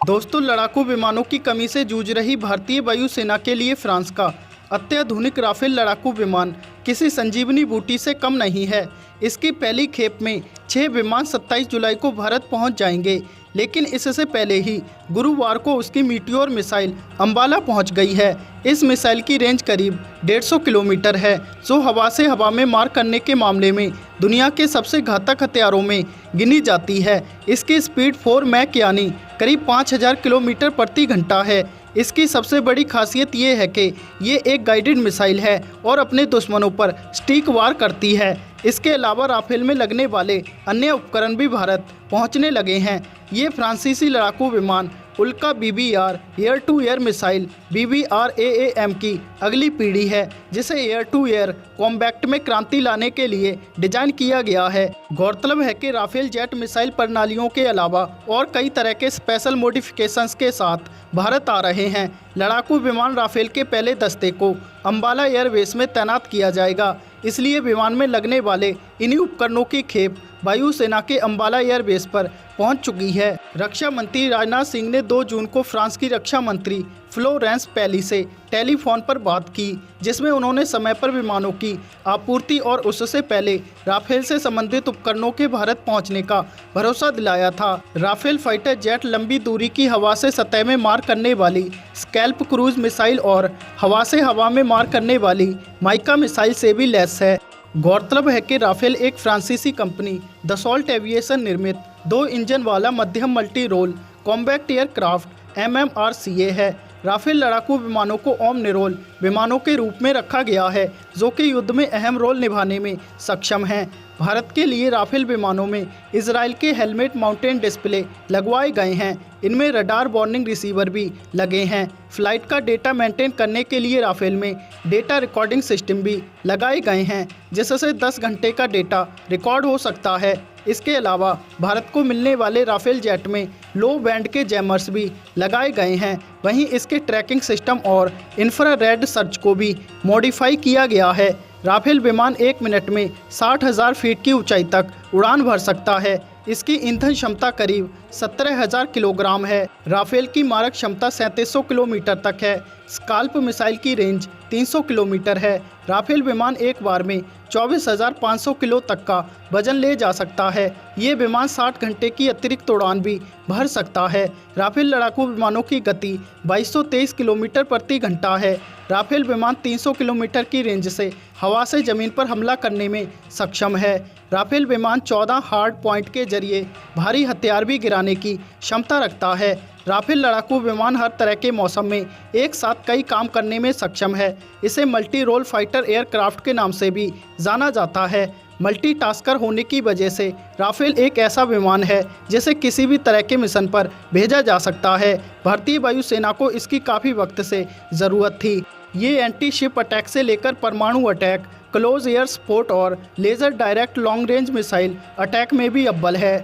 दोस्तों, लड़ाकू विमानों की कमी से जूझ रही भारतीय वायुसेना के लिए फ्रांस का अत्याधुनिक राफेल लड़ाकू विमान किसी संजीवनी बूटी से कम नहीं है। इसकी पहली खेप में 6 विमान 27 जुलाई को भारत पहुंच जाएंगे, लेकिन इससे पहले ही गुरुवार को उसकी मीटियोर मिसाइल अंबाला पहुंच गई है। इस मिसाइल की रेंज करीब 150 किलोमीटर है, जो हवा से हवा में मार करने के मामले में दुनिया के सबसे घातक हथियारों में गिनी जाती है। इसकी स्पीड 4 मैक यानी करीब 5000 किलोमीटर प्रति घंटा है। इसकी सबसे बड़ी खासियत ये है कि ये एक गाइडेड मिसाइल है और अपने दुश्मनों पर स्टिक वार करती है। इसके अलावा राफेल में लगने वाले अन्य उपकरण भी भारत पहुंचने लगे हैं। ये फ्रांसीसी लड़ाकू विमान उल्का BBR air to air missile BBR AAM की अगली पीढ़ी है, जिसे एयर टू एयर कॉम्बैट में क्रांति लाने के लिए डिजाइन किया गया है। गौरतलब है कि राफेल जेट मिसाइल प्रणालियों के अलावा और कई तरह के स्पेशल मॉडिफिकेशंस के साथ भारत आ रहे हैं। लड़ाकू विमान राफेल के पहले दस्ते को अंबाला एयरबेस में तैनात किया जाएगा, इसलिए विमान में लगने वाले इन्हीं उपकरणों की खेप वायुसेना के अंबाला एयरबेस पर पहुंच चुकी है। रक्षा मंत्री राजनाथ सिंह ने 2 जून को फ्रांस की रक्षा मंत्री फ्लोरेंस पैली से टेलीफोन पर बात की, जिसमें उन्होंने समय पर विमानों की आपूर्ति और उससे पहले राफेल से संबंधित उपकरणों के भारत पहुंचने का भरोसा दिलाया था। राफेल फाइटर जेट लंबी दूरी की हवा से सतह में मार करने वाली स्कैल्प क्रूज मिसाइल और हवा से हवा में मार करने वाली माइका मिसाइल से भी लैस है। गौरतलब है कि राफेल एक फ्रांसीसी कंपनी दसॉल्ट एविएशन निर्मित 2 इंजन वाला मध्यम multi role combat aircraft MMRCA है। राफेल लड़ाकू विमानों को ओमनी रोल विमानों के रूप में रखा गया है, जो कि युद्ध में अहम रोल निभाने में सक्षम हैं। भारत के लिए राफेल विमानों में इजराइल के हेलमेट माउंटेन डिस्प्ले लगवाए गए हैं। इनमें रडार वार्निंग रिसीवर भी लगे हैं। फ्लाइट का डेटा मेंटेन करने के लिए राफेल में डेटा रिकॉर्डिंग सिस्टम भी लगाए गए हैं, जिससे 10 घंटे का डेटा रिकॉर्ड हो सकता है। इसके अलावा भारत को मिलने वाले राफेल जेट में लो बैंड के जैमर्स भी लगाए गए हैं। वहीं इसके ट्रैकिंग सिस्टम और इंफ्रारेड सर्च को भी मॉडिफाई किया गया है। राफेल विमान 1 मिनट में 60,000 फीट की ऊंचाई तक उड़ान भर सकता है। इसकी ईंधन क्षमता करीब 17,000 किलोग्राम है। राफेल की मारक क्षमता 3700 किलोमीटर तक है। स्काल्प मिसाइल की रेंज 300 किलोमीटर है। राफेल विमान एक बार में 24,500 किलो तक का वजन ले जा सकता है। ये विमान 60 घंटे की अतिरिक्त उड़ान भी भर सकता है। राफेल लड़ाकू विमानों की गति 2223 किलोमीटर प्रति घंटा है। राफेल विमान 300 किलोमीटर की रेंज से हवा से ज़मीन पर हमला करने में सक्षम है। राफेल विमान 14 हार्ड पॉइंट के जरिए भारी हथियार भी गिराने की क्षमता रखता है। राफेल लड़ाकू विमान हर तरह के मौसम में एक साथ कई काम करने में सक्षम है। इसे मल्टी रोल फाइटर एयरक्राफ्ट के नाम से भी जाना जाता है। मल्टीटास्कर होने की वजह से राफेल एक ऐसा विमान है जिसे किसी भी तरह के मिशन पर भेजा जा सकता है। भारतीय वायुसेना को इसकी काफ़ी वक्त से ज़रूरत थी। ये एंटी शिप अटैक से लेकर परमाणु अटैक, क्लोज एयर सपोर्ट और laser direct long range missile attack में भी अव्वल है।